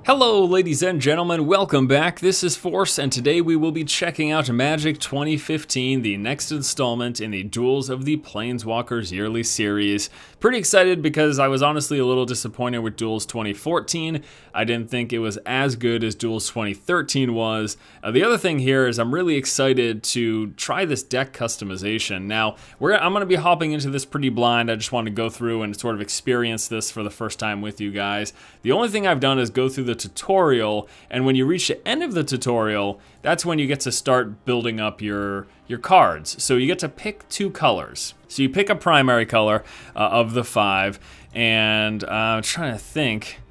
Hello ladies and gentlemen, welcome back. This is Force and today we will be checking out Magic 2015, the next installment in the Duels of the Planeswalkers yearly series. Pretty excited because I was honestly a little disappointed with Duels 2014. I didn't think it was as good as Duels 2013 was. The other thing here is I'm really excited to try this deck customization. Now, I'm going to be hopping into this pretty blind. I just want to go through and sort of experience this for the first time with you guys. The only thing I've done is go through the tutorial, and when you reach the end of the tutorial, that's when you get to start building up your cards. So you get to pick two colors. So you pick a primary color of the five, and I'm trying to think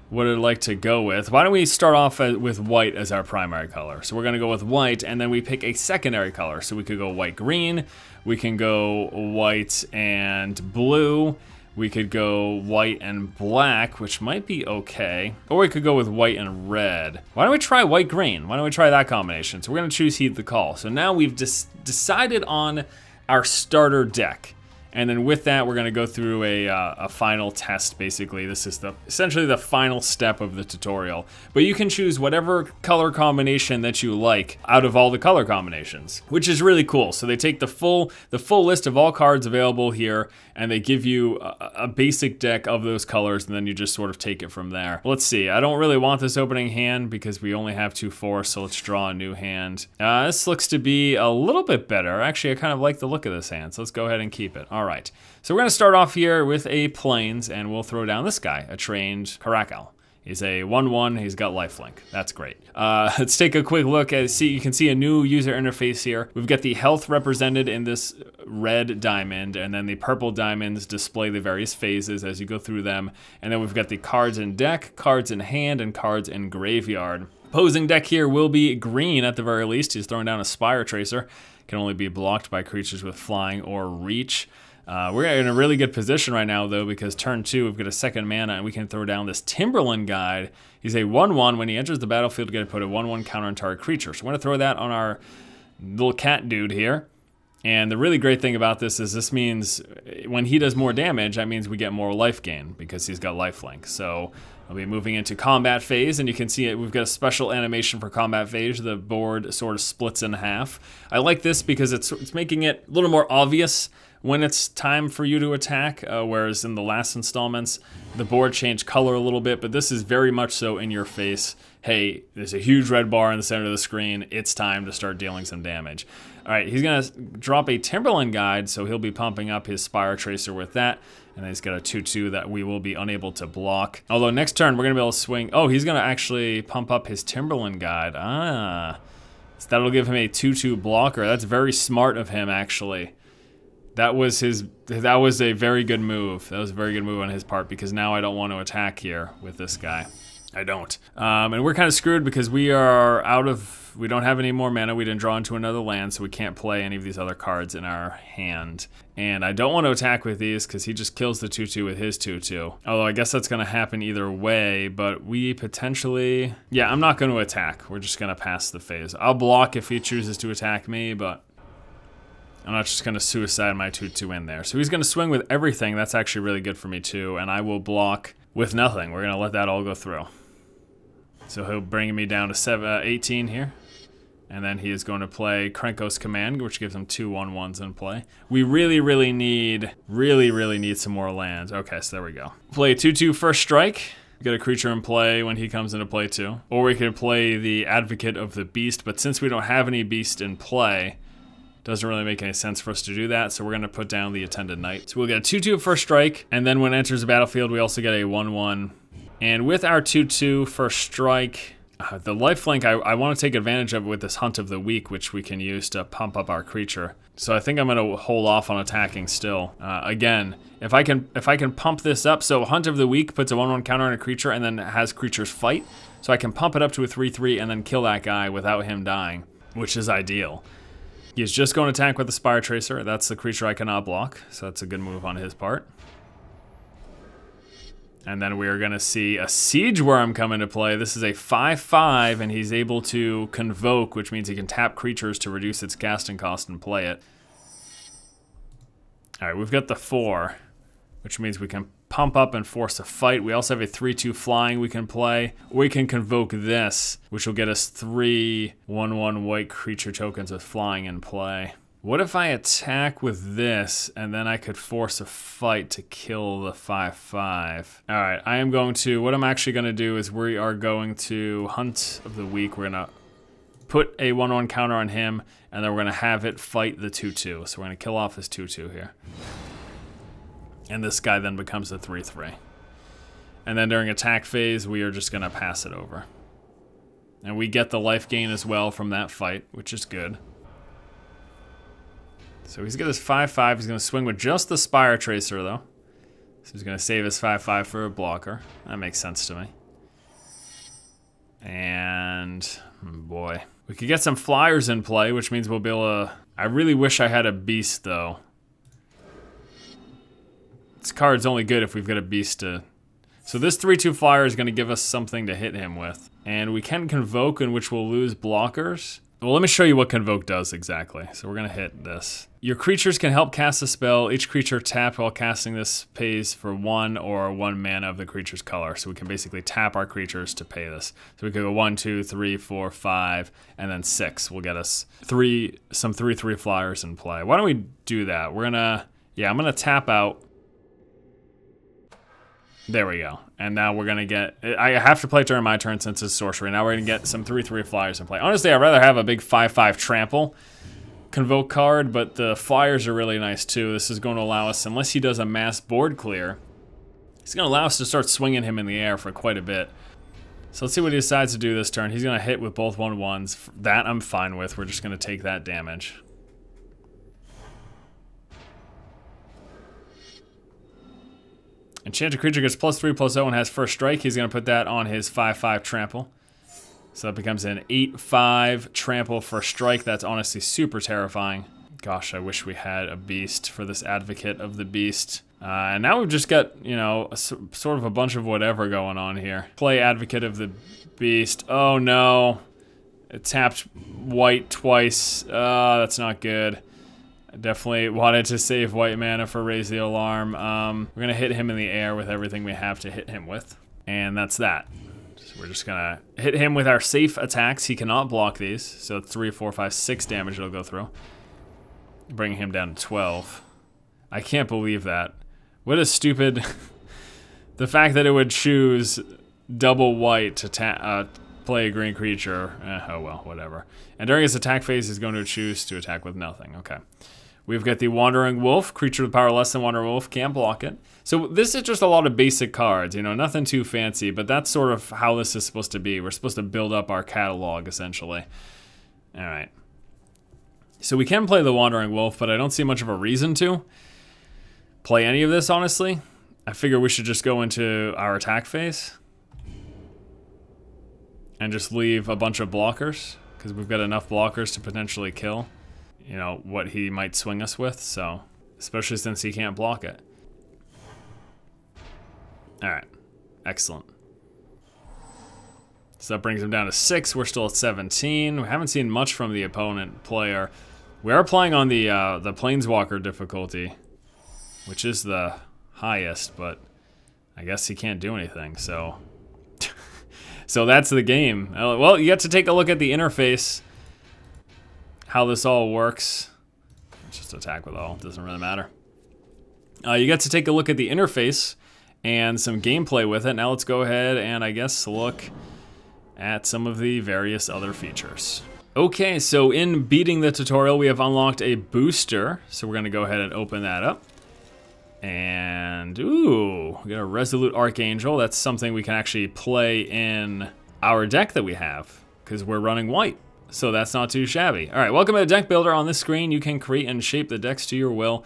what I'd like to go with. Why don't we start off with white as our primary color? So we're gonna go with white, and then we pick a secondary color. So we could go white-green, we can go white and blue, we could go white and black, which might be okay. Or we could go with white and red. Why don't we try white-green? Why don't we try that combination? So we're gonna choose Heed the Call. So now we've decided on our starter deck. And then with that, we're gonna go through a final test, basically. This is essentially the final step of the tutorial. But you can choose whatever color combination that you like out of all the color combinations, which is really cool. So they take the full list of all cards available here, and they give you a basic deck of those colors, and then you just sort of take it from there. Let's see, I don't really want this opening hand because we only have 2/4, so let's draw a new hand. This looks to be a little bit better. Actually, I kind of like the look of this hand, so let's go ahead and keep it. All right, so we're gonna start off here with a Plains, and we'll throw down this guy, a trained Caracal. He's a 1/1, he's got lifelink. That's great. Let's take a quick look at, you can see a new user interface here. We've got the health represented in this red diamond, and then the purple diamonds display the various phases as you go through them. And then we've got the cards in deck, cards in hand, and cards in graveyard. Opposing deck here will be green at the very least. He's throwing down a Spire Tracer. Can only be blocked by creatures with flying or reach. We're in a really good position right now, though, because turn 2, we've got a second mana, and we can throw down this Timberland Guide. He's a 1/1. When he enters the battlefield, you're going to put a 1/1 counter on target creature. So we're going to throw that on our little cat dude here. And the really great thing about this is this means when he does more damage, that means we get more life gain because he's got lifelink. So I'll be moving into combat phase, and you can see it. We've got a special animation for combat phase. The board sort of splits in half. I like this because it's making it a little more obvious when it's time for you to attack, whereas in the last installments, the board changed color a little bit, but this is very much so in your face. Hey, there's a huge red bar in the center of the screen. It's time to start dealing some damage. All right, he's gonna drop a Timberland Guide, so he'll be pumping up his Spire Tracer with that, and then he's got a 2/2 that we will be unable to block. Although next turn, we're gonna be able to swing. Oh, he's gonna actually pump up his Timberland Guide. So that'll give him a 2/2 blocker. That's very smart of him, actually. That was a very good move. That was a very good move on his part, because now I don't want to attack here with this guy. I don't. And we're kind of screwed because we don't have any more mana. We didn't draw into another land, so we can't play any of these other cards in our hand. And I don't want to attack with these because he just kills the 2/2 with his 2/2. Although I guess that's going to happen either way, but we potentially... Yeah, I'm not going to attack. We're just going to pass the phase. I'll block if he chooses to attack me, but I'm not just gonna suicide my 2/2 in there. So he's gonna swing with everything. That's actually really good for me too. And I will block with nothing. We're gonna let that all go through. So he'll bring me down to 18 here. And then he is going to play Krenko's Command, which gives him 2 1/1s in play. We really need some more lands. Okay, so there we go. Play 2/2 first strike. Get a creature in play when he comes into play too. Or we could play the Advocate of the Beast, but since we don't have any beast in play, doesn't really make any sense for us to do that, so we're gonna put down the Attendant Knight. So we'll get a 2/2 first strike, and then when it enters the battlefield, we also get a 1/1. And with our 2/2 first strike, the lifelink, I wanna take advantage of it with this Hunt of the Week, which we can use to pump up our creature. So I think I'm gonna hold off on attacking still. Again, if I can pump this up, so Hunt of the Week puts a 1/1 counter on a creature and then has creatures fight, so I can pump it up to a 3/3 and then kill that guy without him dying, which is ideal. He's just going to attack with the Spire Tracer. That's the creature I cannot block, so that's a good move on his part. And then we are going to see a Siege Worm come into play. This is a 5/5, and he's able to Convoke, which means he can tap creatures to reduce its casting cost and play it. All right, we've got the 4, which means we can pump up and force a fight. We also have a 3/2 flying we can play. We can convoke this, which will get us 3 1/1 white creature tokens with flying in play. What if I attack with this, and then I could force a fight to kill the 5/5? All right, I am going to, what I'm actually gonna do is we are going to Hunt of the Week. We're gonna put a 1/1 counter on him, and then we're gonna have it fight the 2/2. So we're gonna kill off his 2/2 here. And this guy then becomes a 3/3. And then during attack phase, we are just gonna pass it over. And we get the life gain as well from that fight, which is good. So he's got his 5/5. He's going to swing with just the Spire Tracer, though. So he's going to save his 5/5 for a blocker. That makes sense to me. And, boy. We could get some flyers in play, which means we'll be able to... I really wish I had a beast, though. This card's only good if we've got a beast to... So this 3/2 flyer is going to give us something to hit him with. And we can convoke, in which we'll lose blockers. Well, let me show you what Convoke does exactly. So we're going to hit this. Your creatures can help cast a spell. Each creature tapped while casting this pays for 1 or 1 mana of the creature's color. So we can basically tap our creatures to pay this. So we could go 1, 2, 3, 4, 5, and then 6 will get us some 3/3 flyers in play. Why don't we do that? We're going to, yeah, I'm going to tap out. There we go. And now we're going to get... I have to play during my turn since it's sorcery. Now we're going to get some 3/3 flyers in play. Honestly, I'd rather have a big 5/5 trample convoke card, but the flyers are really nice too. This is going to allow us, unless he does a mass board clear, it's going to allow us to start swinging him in the air for quite a bit. So let's see what he decides to do this turn. He's going to hit with both 1/1s. That I'm fine with. We're just going to take that damage. Enchanted creature gets +3/+0 and has first strike. He's going to put that on his 5/5 trample. So that becomes an 8/5 trample for strike. That's honestly super terrifying. Gosh, I wish we had a beast for this Advocate of the Beast. And now we've just got, you know, sort of a bunch of whatever going on here. Play Advocate of the Beast. Oh no. It tapped white twice. That's not good. I definitely wanted to save white mana for Raise the Alarm. We're going to hit him in the air with everything we have to hit him with. And that's that. So we're just going to hit him with our safe attacks. He cannot block these. So 3, 4, 5, 6 damage it'll go through. Bringing him down to 12. I can't believe that. What a stupid... The fact that it would choose double white to play a green creature. Oh well, whatever. And during his attack phase, he's going to choose to attack with nothing. Okay. We've got the Wandering Wolf. Creature with power less than Wandering Wolf can't block it. So this is just a lot of basic cards, you know, nothing too fancy, but that's sort of how this is supposed to be. We're supposed to build up our catalog, essentially. All right. So we can play the Wandering Wolf, but I don't see much of a reason to play any of this, honestly. I figure we should just go into our attack phase and just leave a bunch of blockers, because we've got enough blockers to potentially kill, you know, what he might swing us with, so, especially since he can't block it. Alright, excellent. So that brings him down to 6, we're still at 17. We haven't seen much from the opponent player. We are playing on the Planeswalker difficulty, which is the highest, but I guess he can't do anything, so... So that's the game. Well, you get to take a look at the interface, how this all works. Let's just attack with all, doesn't really matter. You get to take a look at the interface and some gameplay with it. Now let's go ahead and I guess look at some of the various other features. Okay, so in beating the tutorial, we have unlocked a booster. So we're gonna go ahead and open that up. And, ooh, we got a Resolute Archangel. That's something we can actually play in our deck that we have, because we're running white. So that's not too shabby. All right, welcome to the Deck Builder. On this screen, you can create and shape the decks to your will.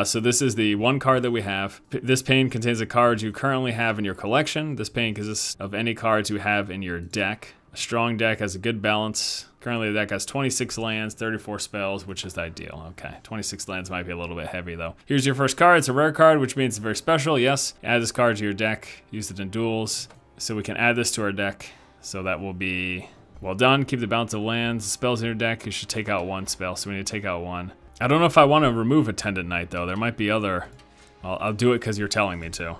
So this is the one card that we have. This pane contains the cards you currently have in your collection. This pane consists of any cards you have in your deck. A strong deck has a good balance. Currently the deck has 26 lands, 34 spells, which is ideal. Okay, 26 lands might be a little bit heavy though. Here's your first card. It's a rare card, which means it's very special. Yes, add this card to your deck. Use it in duels. So we can add this to our deck. So that will be well done. Keep the balance of lands. Spells in your deck. You should take out one spell, so we need to take out one. I don't know if I want to remove Attendant Knight though. There might be other... Well, I'll do it because you're telling me to.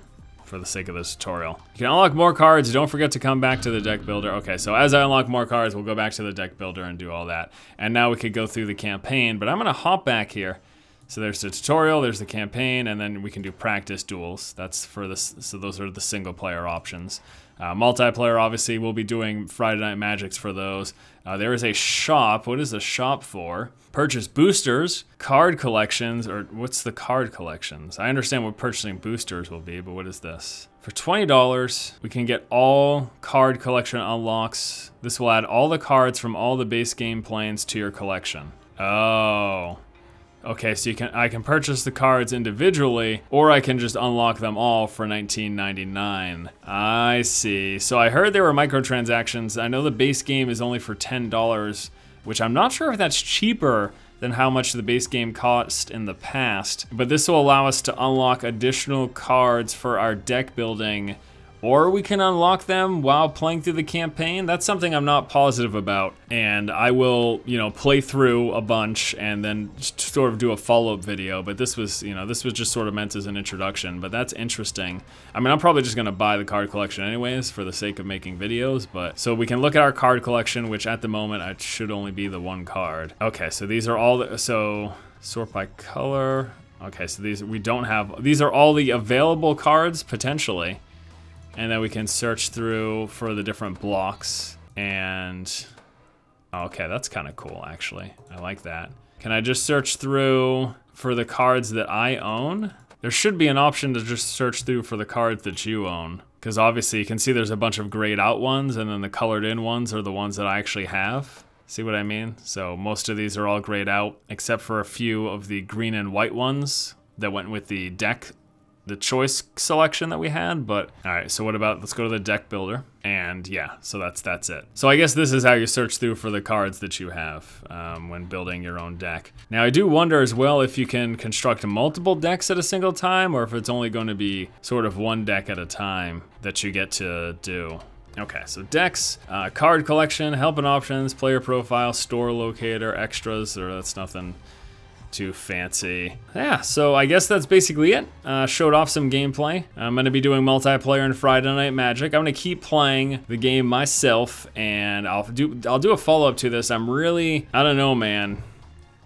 for the sake of this tutorial. You can unlock more cards. Don't forget to come back to the deck builder. Okay, so as I unlock more cards, we'll go back to the deck builder and do all that. And now we could go through the campaign, but I'm gonna hop back here. So there's the tutorial, there's the campaign, and then we can do practice duels. That's for this, so those are the single player options. Multiplayer, obviously, we'll be doing Friday Night Magics for those. There is a shop. What is the shop for? Purchase boosters, card collections, or what's the card collections? I understand what purchasing boosters will be, but what is this? For $20, we can get all card collection unlocks. This will add all the cards from all the base game planes to your collection. Oh. Okay, so I can purchase the cards individually, or I can just unlock them all for $19.99. I see. So I heard there were microtransactions. I know the base game is only for $10, which I'm not sure if that's cheaper than how much the base game cost in the past. But this will allow us to unlock additional cards for our deck building, or we can unlock them while playing through the campaign. That's something I'm not positive about. And I will, you know, play through a bunch and then sort of do a follow-up video. But this was, you know, this was just sort of meant as an introduction, but that's interesting. I mean, I'm probably just gonna buy the card collection anyways for the sake of making videos, but so we can look at our card collection, which at the moment it should only be the one card. Okay, so these are all the, so sort by color. Okay, so these, we don't have, these are all the available cards potentially. And then we can search through for the different blocks. And okay, that's kind of cool actually. I like that. Can I just search through for the cards that I own? There should be an option to just search through for the cards that you own. Because obviously you can see there's a bunch of grayed out ones, and then the colored in ones are the ones that I actually have. See what I mean? So most of these are all grayed out, except for a few of the green and white ones that went with the deck, the choice selection that we had. But all right, so what about, let's go to the deck builder, and yeah, so that's it. So I guess this is how you search through for the cards that you have when building your own deck. Now I do wonder as well if you can construct multiple decks at a single time, or if it's only going to be sort of one deck at a time that you get to do. Okay, so decks, card collection, help and options, player profile, store locator, extras, or that's nothing too fancy. Yeah, so I guess that's basically it. Showed off some gameplay. I'm gonna be doing multiplayer in Friday Night Magic. I'm gonna keep playing the game myself, and I'll do a follow-up to this. I'm really, I don't know, man.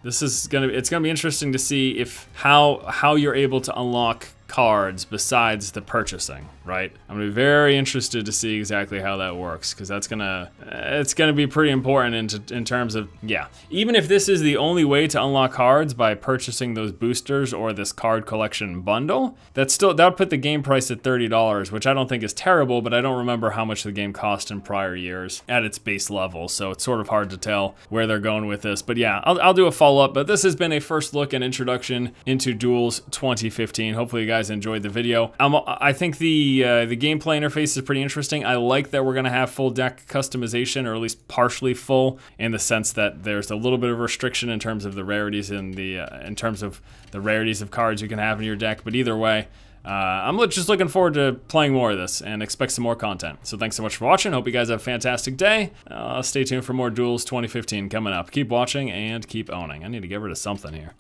This is it's gonna be interesting to see if how you're able to unlock cards besides the purchasing, right? I'm gonna be very interested to see exactly how that works, because that's it's gonna be pretty important in terms of, yeah, even if this is the only way to unlock cards by purchasing those boosters or this card collection bundle, that would put the game price at $30, which I don't think is terrible, but I don't remember how much the game cost in prior years at its base level, so it's sort of hard to tell where they're going with this. But yeah, I'll do a follow-up, but this has been a first look and introduction into Duels 2015. Hopefully you guys enjoyed the video. I think the gameplay interface is pretty interesting. I like that we're gonna have full deck customization, or at least partially full, in the sense that there's a little bit of restriction in terms of the rarities and in terms of the rarities of cards you can have in your deck. But either way, I'm just looking forward to playing more of this and expect some more content. So thanks so much for watching. Hope you guys have a fantastic day. Stay tuned for more Duels 2015 coming up. Keep watching and keep owning. I need to get rid of something here.